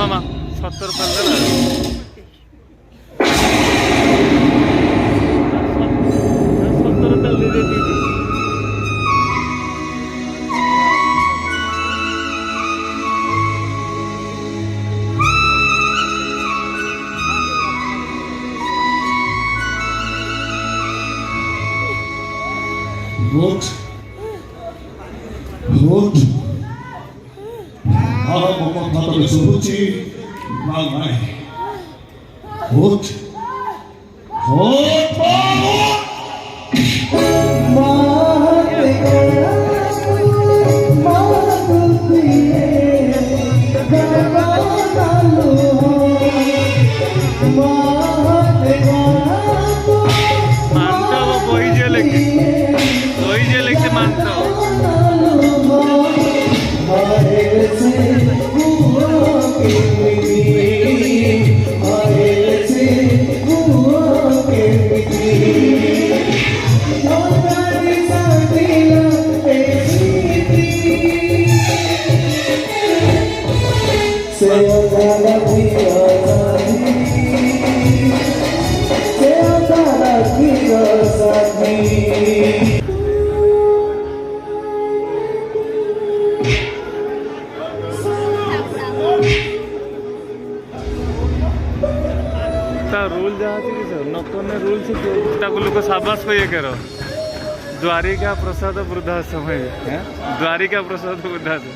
मामा 70 Vote. Mama suci, mama. Vote. मानता वो वही जे लिखते मानता हो। रूल जहाँ नकने रूल से लोग साबास पे ये करो द्वारिका प्रसाद वृद्धाश्रम है द्वारिका प्रसाद वृद्धाश्रम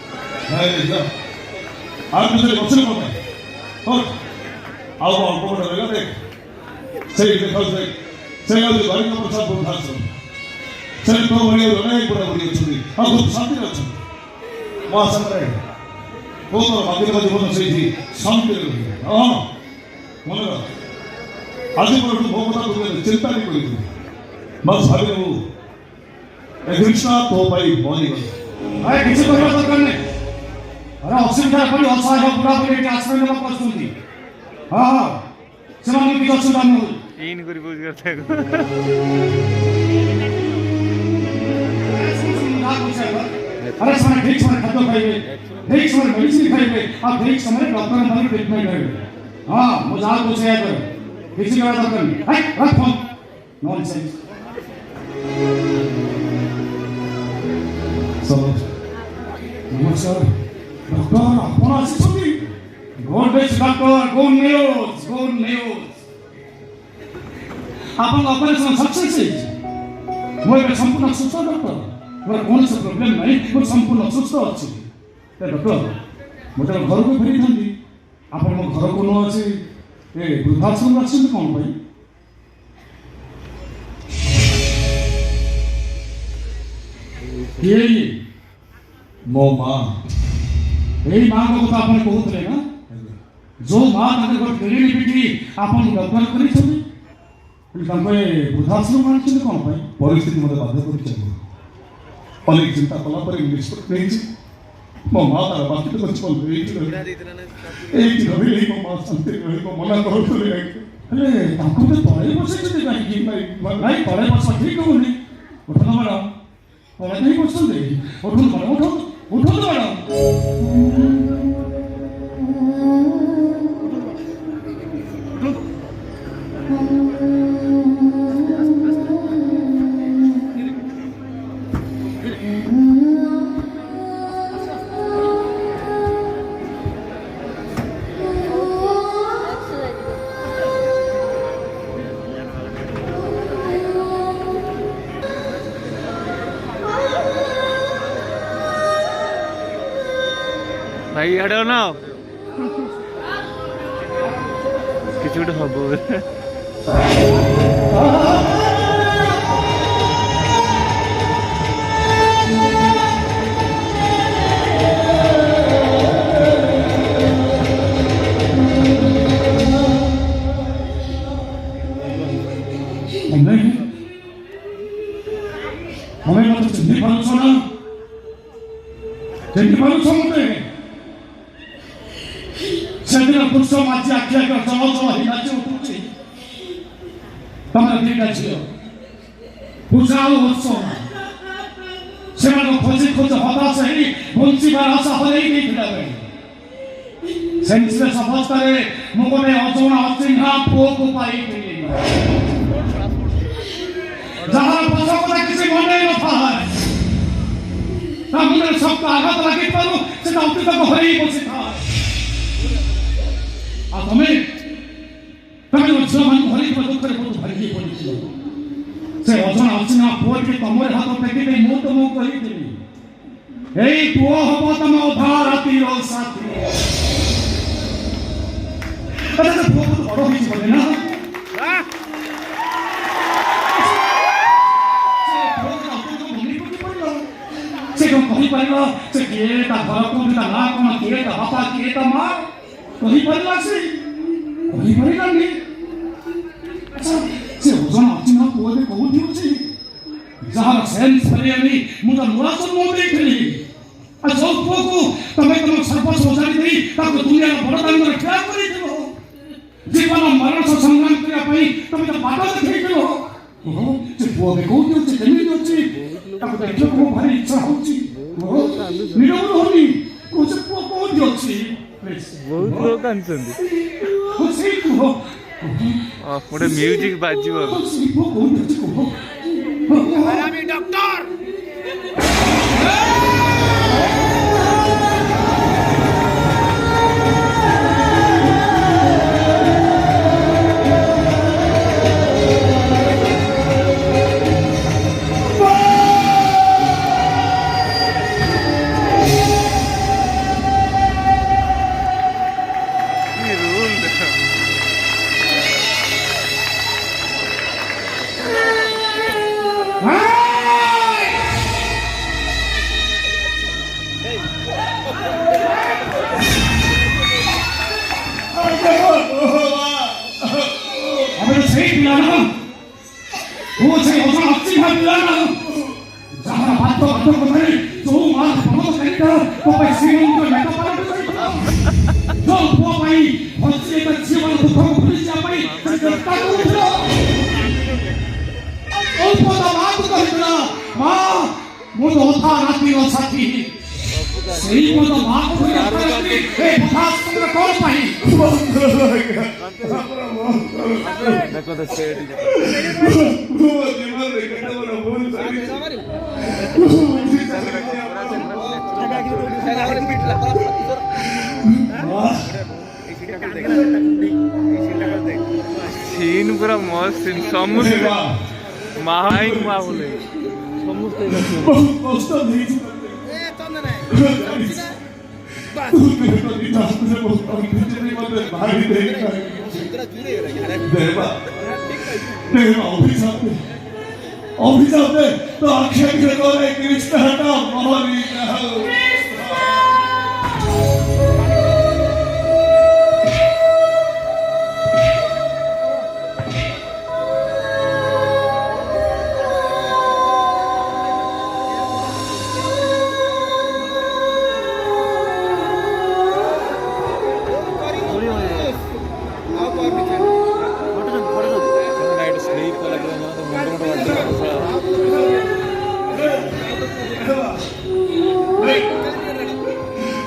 आज ममता चिंता नहीं कोई मैं भाभी कृष्णा तो भाई मरी अरे किसी को दरकार नहीं अरे असुविधा पड़ी असहाय पूरा पूरी आश्रय नेबा पड़ुंदी हां सेमान की असुविधा नहीं इन करी बुझ करते अरे समय ठीक समय खाद्य खाइबे ठीक समय मेडिसिन खाइबे आ ठीक समय डॉक्टर ने ट्रीटमेंट करिबे हां मुझे आज पूछे कर किसी का दरकार नहीं है रख फोन नॉनसेंस नमस्कार डॉक्टर आपण आसी good best doctor good news आपण ऑपरेशन सक्सेस मोर संपूर्ण सुस्थ डॉक्टर मोर कौन सा प्रॉब्लम नहीं मोर संपूर्ण सुस्थ अछि डॉक्टर मोटे घर को फेरी थांदी आपण मो घर को न अछि ए वृद्धाश्रम आछन कोन भाई ये मो मां यही मां को तो आपने कहते ना जो मां ताके घर फेरी पिटी आपण डॉक्टर करी छथि ताके वृद्धाश्रम आछन कोन भाई परिस्थिति मते बाध्य करि चाहिए अनेक चिंता कला पर निष्पत्ति नहीं मो मां तार बाकी तो कुछ बोल रही थी एक रवि नहीं मो मां संते रही को मना करो तो रे अरे ताको तो तळे बसे छथि काई नहीं तळे बस ठीक होनी उठना बड़ा और नहीं क्वेश्चन दे उठो तो बड़ा भाई I don't know किसी उड़ हबो ତମେ ମତେ ଚିହ୍ନି ପାରୁଛ ନା? ଚିହ୍ନି ପାରୁଛ ମତେ? ସେଦିନ ପୁରୁଷ ମାଝି ଆଖି ଆଗ ଜଳ ଜଳ ହେଇ ନାଚି ଉଠୁଛି। ତମର ଦିଟା ଝିଅ ପୂଜା ଆଉ ବର୍ଷନା, ସେମାନଙ୍କୁ ଖୋଜି ଖୋଜି ହତାଶ ହେଇ ବଞ୍ଚିବାର ଆଶା ହରେଇ ଦେଇଥିଲା ବେଳେ ସେନ୍ସଲେସ୍ ଅବସ୍ଥାରେ ମୁଁ ଗୋଟେ ଅଜଣା ଅଚିହ୍ନା ପୁଅକୁ ପାଇଥିଲି, ଯାହାର ପଛ କଥା କିଛି ମନେ ନଥାଏ। ତା ମୁଣ୍ଡରେ ଶକ୍ତ ଆଘାତ ଲାଗିଥିବାରୁ ସେ ତା ଅତୀତକୁ ହରେଇ ବସିଥାଏ। ଆଉ ତମେ ଝିଅମାନଙ୍କୁ ହରେଇଥିବା ଦୁଃଖରେ ବହୁତ ଭାଙ୍ଗି ପଡ଼ିଥିଲ। ସେ ଅଜଣା ଅଚିହ୍ନା ପୁଅଟି ତମର ହାତ ଟେକି ଦେଇ ମୁଁ ତମକୁ କହିଥିଲି, ଏଇ ପୁଅ ହବ ତମ ଅଧା ରାତିର ସାଥୀ। ପୁଅ ବହୁତ ବଡ଼ ହେଇଛି ବୋଧେ ନା? ସେ କଣ କହିପାରିବ? ସେ କିଏ, ତା ଘର କୋଉଠି, ତା ନାଁ କଣ, କିଏ ତା ବାପା, କିଏ ତା ମା? କହିପାରିଲା ସେ? କହିପାରିଲାନି। ସେ ଅଜଣା ଅଚିହ୍ନା ପୁଅ ଯେ କୋଉଠି ଅଛି, ଯାହାର ସେନ୍ସ କରିବାନି ମୁଁ ତ ନୂଆ ଜନ୍ମ ଦେଇଥିଲି। ଆଉ ଯୋଉ ପୁଅକୁ ତମେ ତମ ସର୍ବସ୍ୱ ସଜାଡ଼ି ଦେଇ ତାକୁ ଦୁନିଆର ବଡ଼ ଦାଣ୍ଡରେ ଠିଆ କରିଥିଲ, ଜୀବନ ମରଣ ସଂଗ୍ରାମ କରିବା ପାଇଁ ତମେ ତ ବାଟ ଦେଖେଇଥିଲ। ସେ ପୁଅ ଏବେ କୋଉଠି ଅଛି, କେମିତି ଅଛି, ତାକୁ ଦେଖିବାକୁ ମୋ ଭାରି ଇଚ୍ଛା ହଉଛି। ନିରବ ହଉନି, ସେ ପୁଅ କୋଉଠି ଅଛି? ବହୁତ ଲୋକ କାନ୍ଦୁଛନ୍ତି। ସେଇ ପୁଅ ଗୋଟେ ମ୍ୟୁଜିକ ବାଜିବ। ସେଇ ପୁଅ କୋଉଠି ଅଛି କୁହ? डॉक्टर ସେଇ ପିଲାଟା, ମୁଁ ସେଇ ଅଜଣା ଅଚିହ୍ନା ପିଲାଟା, ଯାହାର ହାତ କଥାରେ ଯୋଉ ମା ପ୍ରମୋଦ କରିଥିଲା ମୋ ପାଇଁ ଶ୍ରୀମନ୍ତ ନେତା ପାଲଟି କରିଥିଲା, ଯୋଉ ପୁଅ ପାଇଁ ହସିବା ଝିଅମାନ ଦୁଃଖକୁ ଭୁଲିଯିବା ପାଇଁ ଚେଷ୍ଟା କରୁଥିଲା, ଯୋଉ ପୁଅ ତା ମାଆକୁ କହିଥିଲା, ମା ମୁଁ ତ ଅଧା ରାତିର ସାଥୀ, ସେଇ ପୁଅ ତ ମାଆକୁ କଣ ପାଇଁ? ଦେଖ ତ ସେଠି सीन पूरा मस्त सीन समस्त महाई बोले समस्त बहुत कष्ट ଦେଇଛି अभिशाप तो अक्षय कृष्ण हटा मोहनी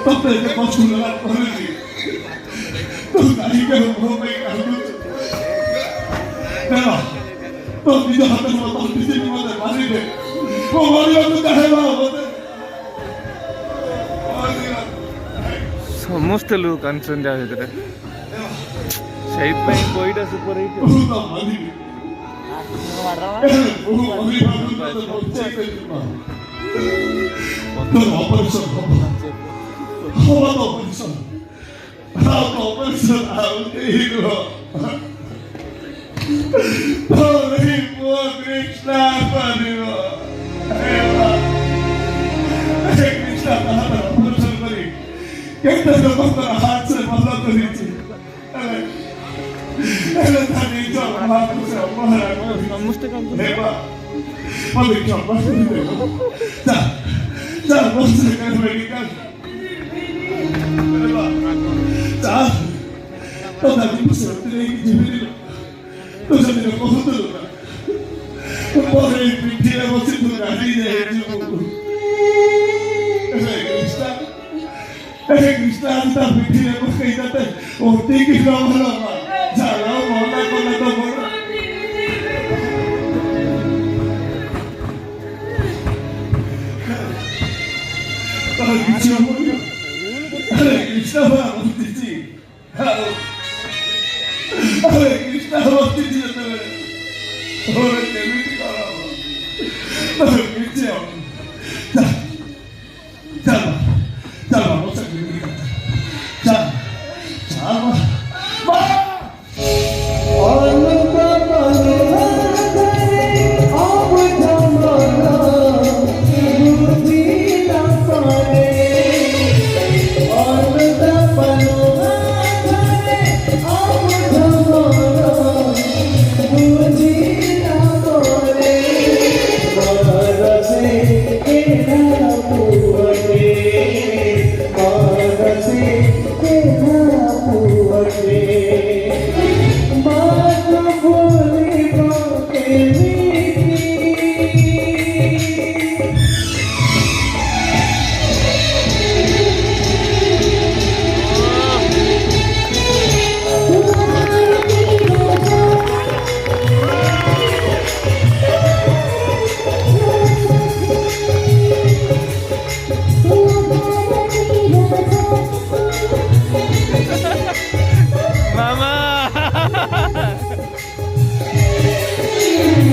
तब तक कष्ट लगा पड़ेगी तो गाड़ी के हो पे कांदू देखो तो निज हाथ में तो किसी भी मत मारी दे वो मारी तो कहेगा होते समस्त लोग कंसर्न जा ଭିତରେ ସେଇଥିପାଇଁ ବହିଟା ସୁପର ହିଟ୍ ଅପରେସନ ଆଉ କେହି ପୁଅ କୃଷ୍ଣ କରିବ କୃଷ୍ଣ ତାହାର ଅପରେସନ କରି କେତେ ଲୋକଙ୍କର ହାତରେ ଭଲ କରିଛି ହେଲେ ତା ନିଜ ମହାପୁରୁଷ ଅପହରଣ ସମସ୍ତେ କାମ মনে ক্ষমা করে দেব যা যা বলছে কেন মেডিকেল যা তোরা বুঝতে নেই জীবনে তোরা দিন কত লোক পরে পিঠিয়ে বসে তো গাড়ি যায় কৃষ্ণা তা পিঠিয়ে বসে যাতে ওতে কি হলো ঝাড়াও মনা কোনা তো বড় কিছু বলিও আরে কৃষ্ণ বলতেছি আরে কৃষ্ণ বলতেছি ওরে কেমিটি করাবো তোর কিছু যা যা যা বসে যা যা মা Thank you.